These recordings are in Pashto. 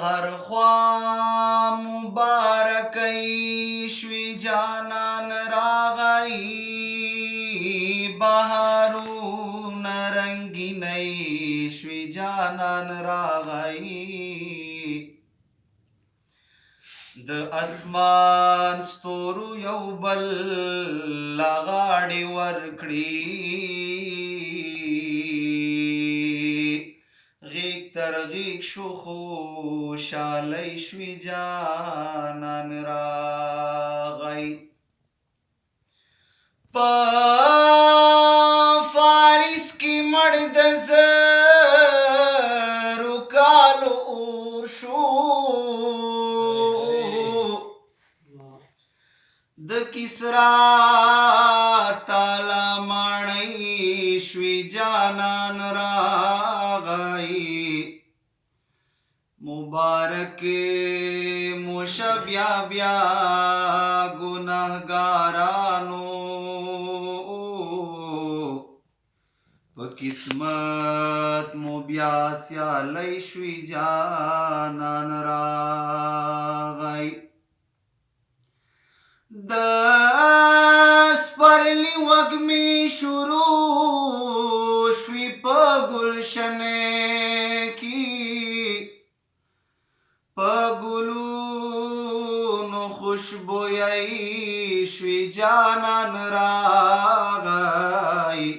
هر خوا مبارکی شوی جانان راغی بهارون رنگینی شوی جانان راغی د اسمان ستورو یو بل لغاړي ورکړي غیږ تر غیږ شو خوشحالۍ شوي جانان راغی په فارس کې مړ د زرو کالو اور شو د کسرا تالا ماڼۍ شوي جانان راغی مبارک موشه بیا بیا ګنهګارانو په قسمت مو بیا سیالی شوي جانان راغی د سپرلی وږمې شروع شوي په ګلشنې کې په ګلونو خوشبویۍ شوي جانان راغی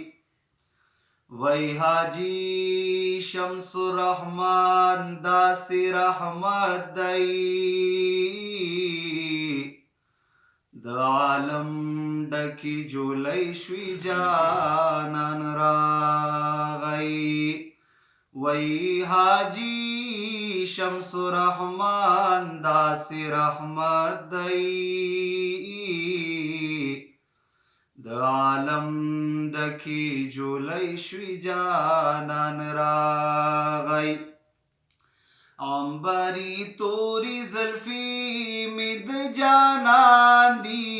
وی حاجی شمس الرحمن داسې رحمت دی د عالم ډکی جولی شوي جانان راغی وی حاجی شمس الرحمن داسې رحمت دی د عالم ډکی جولی شوي جانان راغی عنبري توري زلفي مې د جانان دي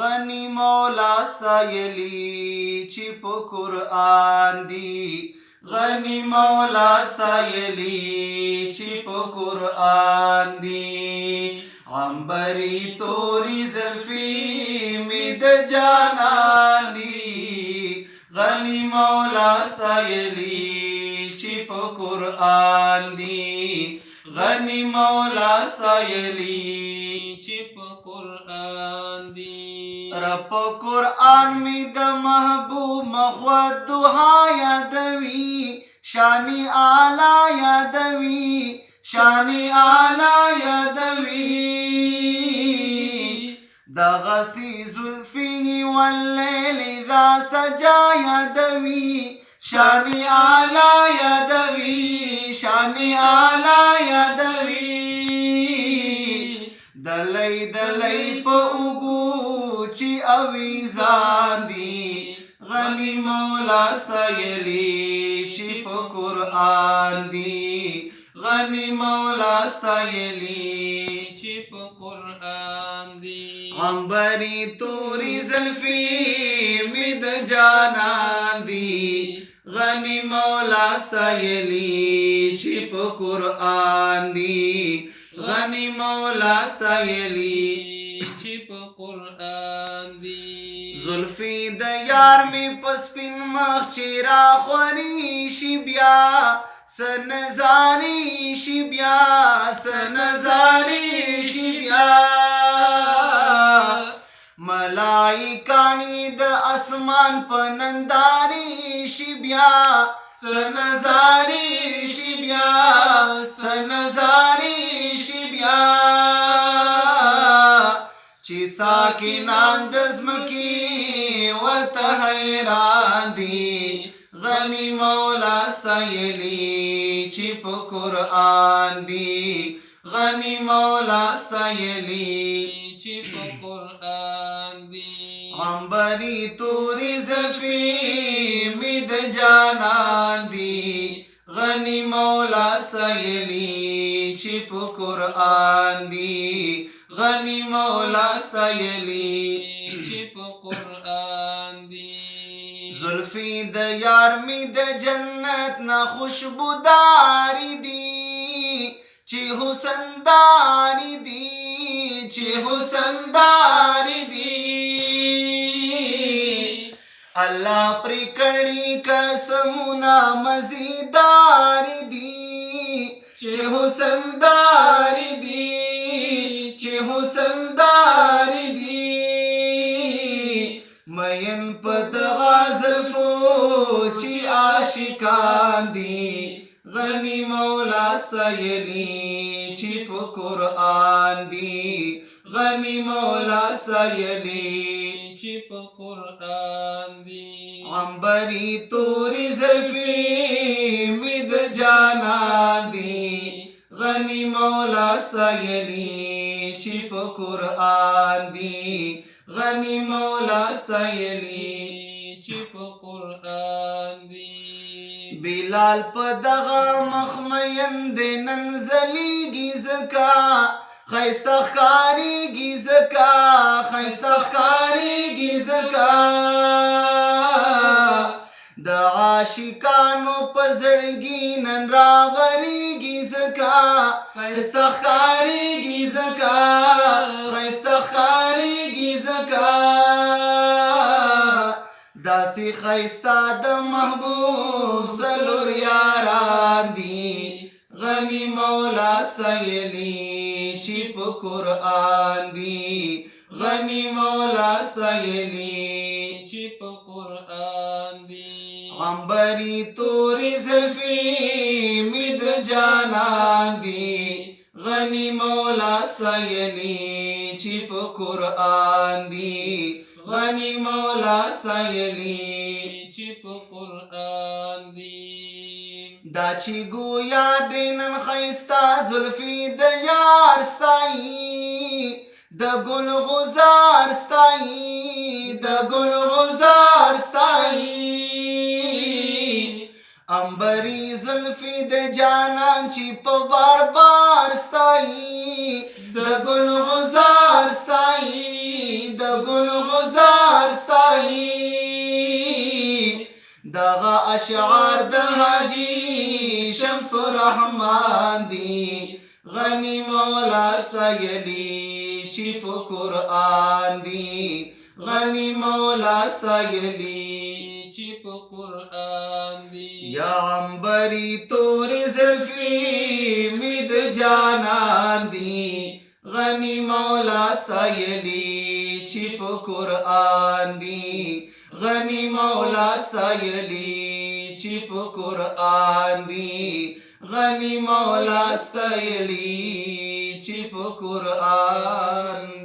غني مولا ستایلي چې په قرآن دي غني مولا ستایلي چې په قرآن دي عنبري توري زلفي مې د جانان دي غني مولا ستایلي چې په قرآن دي غني مولا ستایلي چې په قرآن دي رب قرآن می د محبوب مخوت دعا یادوي شانی اعلی یادوي شانی اعلی یادوي دغسی زلفی واللیل اذا سجا یادوي شانی اعلی یادوي شانی اعلی یادوي دلی دلی په اوګو چې اویزان دي غني مولا ستایلي چې په قرآن دي غني مولا ستایلي چې په قرآن دي عنبري توري زلفي مې د جانان دي غني مولا ستایلي چې په قرآن دي غني مولا ستایلي چې په قرآن دي زلفي د یار مې په سپین مخ چې راخوري شي بیا سنزاري شي بیا سنزاري شي بیا ملائکانی د اسمان په ننداري شي بیا سنزاري شي بیا سنزاري شي بیا چې ساکنان د ځمکې ورته حیران دي غني مولا ستایلي چې په قرآن دي غني مولا ستایلي چې په قرآن دي عنبري توري زلفي مې د جانان دي غني مولا ستایلي چې په قرآن دي غني مولا ستایلي چې په قرآن دي زلفي د یار می د جنت نه خوشبودار دي چې تا پرې کړي قسمونه مزیدار دي چې حسندار دي چې حسندار دي مین په دغه زلفو چې عاشقان دي غني مولا ستایلی چې په قرآن دي غني مولا ستایلی چې په قرآن دي عنبري تورې زلفې مې د جانان دي غني مولا ستایلی چې په قرآن دي غني مولا ستایلی چې په قرآن دي بلال په دغه مخمین د نن زلیږي زکا ښایسته ښکارېږي زکا ښایسته ښکارېږي زکا د عاشقانو په زړګي نن راورېږي زکا ښایسته ښکارېږي زکا ښایسته ښکارېږي زکا داسې ښایسته د محبوب څلور یاران دي غني مولا ستایلی چې په قرآن دي غني مولا ستایلی چې په قرآن دي عنبري تورې زلفې مې د جانان دي غني مولا ستایلی چې په قرآن دي غني مولا ستایلی چې په قرآن دي دا چې ګویا د نن ښایسته زلفې د یار ستایي د ګل غزار ستایي د ګل غزار ستایي عنبري زلفې د جانان چې په بار بار ستایي د ګل غزار ستایي د ګل غزار ستایي دغه اشعار د حاجی شمس الرحمن دي غني مولا ستایلی چې په قرآن دي غني مولا ستایلی چې په قرآن دي یا عنبري تورې زلفې مې د جانان دي غني مولا ستایلی چې په قرآن دي غني مولا ستایلی چې په قرآن دي غني مولا ستایلی چې په قرآن